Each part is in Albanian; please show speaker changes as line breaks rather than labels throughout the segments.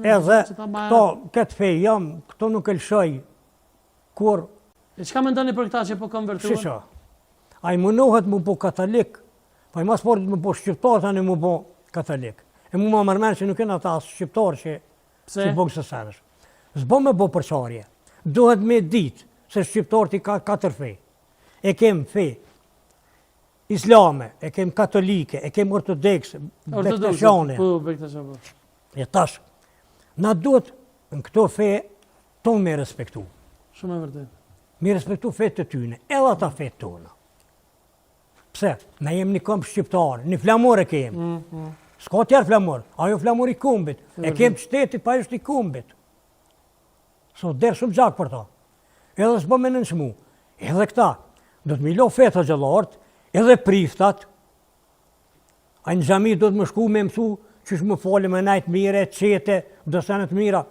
Edhe këto, këtë fej jam, këto nuk e lëshoj kur...
E çka mendoni për këta që po konvertuan?
Shisha, a i munohet mu po katalik, pa i mas portit mu po shqiptar tani mu po katalik. E mu ma mërmen që nuk e në ta shqiptar që bëgë së senësh. Zbo me bo përqarje. Duhet me ditë se shqiptar ti ka 4 fej. E kem fej islame, e kem katolike, e kem ortodekse, bekteshane. E tash, na duhet në këto fej tonë me respektu.
Shumë e vërtet.
Me respektu fejt të tyne, edhe ata fejt tona. Pse? Na jem një këmbë shqiptar, një flamur e kem. S'ka tjerë flamur, ajo flamur i kumbit. E kem shtetit, pa është i kumbit. So, derë shumë gjak për ta. Edhe s'bo me nënshmu. Edhe këta, do të milo fejt të gjëllartë, edhe priftat. A në gjami do të më shku me mësu, që shë më fali me najtë mire, qete, dësenet mira.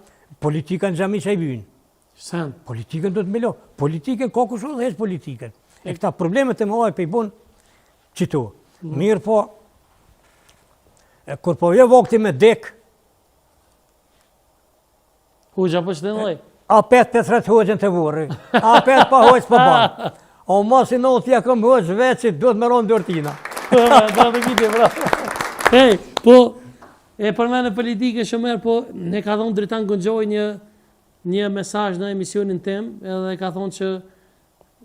Politika në gjami që i vynë.
Sen?
Politikën do të milo. Politikën, ka kusho dhe heqë politikën. E këta problemet e më vaj pe i bun qëtu. Mirë po, kur po je vakti me dek,
Hoxha po që të nëllaj?
A petë petret hoxën të vorri, a petë pa hoqë për banë. A mos i nëllë tja këm hoqë veqit, duhet me ronë dërtina.
Da të kiti, bravo. Hej, po, e përmene politike shumer, po, ne ka thonë Dritan Gëngjoj një mesazh në emisionin tem, edhe ka thonë që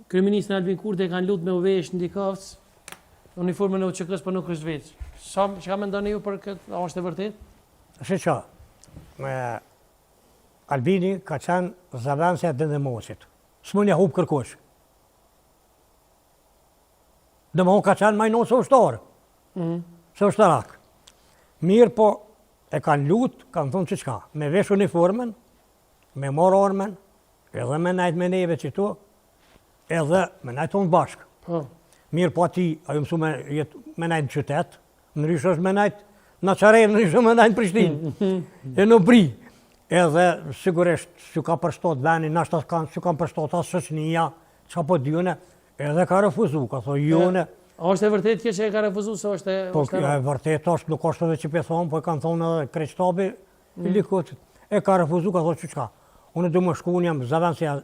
kryeministri Albin Kurti e kanë lutë me uvesh në dikavës, uniformën e UÇK-s, për nuk është veç. Çka mendoni ju për këtë, a është e vërtet?
Shë Albini ka qenë zavendëse e Dëndemosit. S'mën ja hub kërkush. Dëmohon ka qenë majnon së ushtarë. Së ushtarak. Mirë po, e kanë lutë, kanë thonë që qka, me vesh uniformën, me marë armen, edhe me najtë me neve që tu, edhe me najtë tonë bashkë. Mirë po ati, a ju mësu me najtë në qytet, në ryshë është me najtë në Qarejë, në ryshë me najtë në Prishtinë, e në Bri. Edhe sigurisht që ka përshtot veni, nashtë që ka përshtot asë shëqnia, që po djune, edhe ka refuzu, ka thoi june.
A është e vërtet kjo që e ka refuzu, se është e...
Po, e vërtet është, nuk është edhe që pe thonë, po e kanë thonë edhe kreqtabi i likotit. E ka refuzu, ka thoi që qka. Unë du më shku, unë jam zavendësja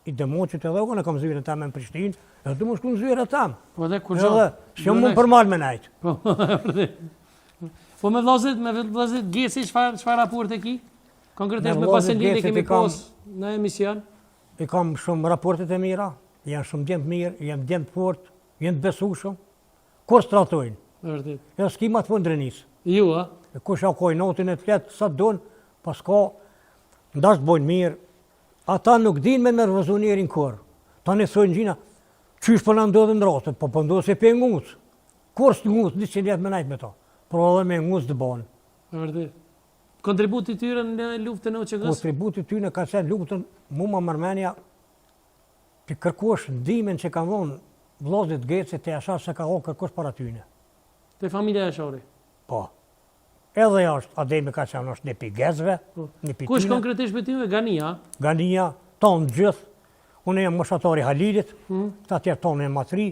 i Demoqit edhe unë e kam zyrën tam në Prishtinë, edhe du më shku në zyrën tam.
Po dhe kur gjo?
Edhe, që më përmal me najtë.
Po me vllazit Gjeci, çfarë raporte ki? Konkretisht me pasendin e kemi pos në emision?
I kam shumë raportet e mira, janë shumë djemë mirë, janë djemë të fort, janë të besueshëm. Kur stratojnë?
Vërtet.
Ja s'ki ma të fundrenis.
Ju, a?
Kush akoj notin e të fletë, sa të donë, pas ka, ndash të bojnë mirë. Ata nuk din me nervozu njerin kur. Ta në thojnë gjina, qysh për në ndodhë në rastët, po për ndodhë se pe ngusë. Kur së ngusë, 100 jetë me najtë me ta. Por edhe me ngusë të banë.
Vërtet. Kontributi tyre në luftën e UÇK-s?
Kontributi tyre ka qenë luftën, mu ma mërmenja, të kërkosh ndimin që ka dhonë vllazit Gjeci të jasha se ka dhonë kërkosh para tyne.
Të familja e Shori?
Po. Edhe është, Ademi ka qenë është një pi Gjecve, një pi tyne.
Kush konkretisht për tyre? Gania?
Gania, tonë gjithë. Unë jam moshatari Halilit, ta tjerë tonë e matri,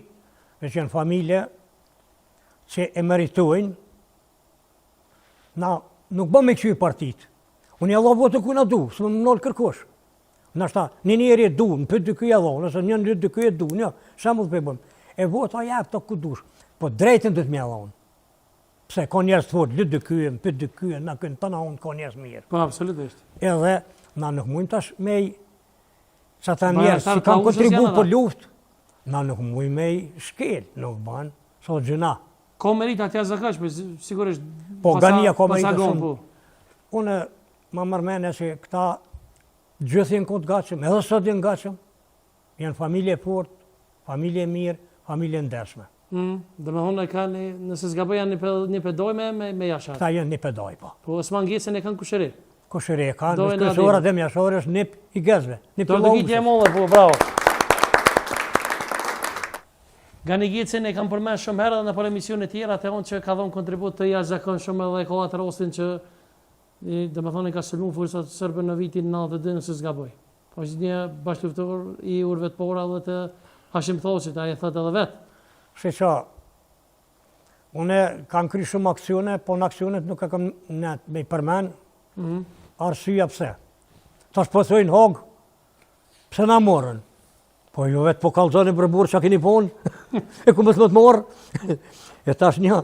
dhe që janë familje që e meritojnë. Na nuk bëm me këqy partit. Unë e Allah votë ku na du, së më nëllë kërkosh. Nashta, një njeri e du, në për dy kuj e Allah, nëse një një dy kuj e du, një, shamull për e bëm. E votë a jep të ku dush, po drejten dhëtë me Allah unë. Pse, ka njerës të fort, dy dy kuj, në për dy kuj, në kënë të na unë, ka njerës mirë.
Po, absolutisht.
Edhe, na nuk mund tash me i, që ata njerës që kam kontribu për luft, na nuk mund me i shkel, nuk banë, so gjëna.
Ka merit atja zakash, për sigurisht
po, Gania ka merit
shumë.
Unë ma mërmene që këta gjithë jenë këtë gachëm, edhe sot jenë gachëm, janë familje fort, familje mirë, familje ndershme.
Dhe me honë e kanë, nëse s'gaboj janë një pedoj me jashat.
Këta janë një pedoj, po.
Po, Osman Gjecin e kanë kushëri?
Kushëri e kanë, në shkësorat e mjashore është nip i Gjecve.
Do të kitje mollë, po, bravo. Gani Gjecin e kam përmend shumë herë dhe në për emisione tjera të onë që ka dhonë kontribut të jashtëzakonshëm edhe ka atë rastin që dhe me thonë i ka sëllu forcat sërbë në vitin 92 nëse s'gaboj. Po është një bashkëluftor i urve të pora dhe të Hashim Thoqit, a e thëtë edhe vetë.
Shqeqa, une kam kry shumë aksione, po në aksionet nuk e kam me i përmen. arsyeja pse. Tash po thojnë hog, pse na morën? Po ju vetë po kallzoni për burë që a keni punë, e ku më të morë? E tash një,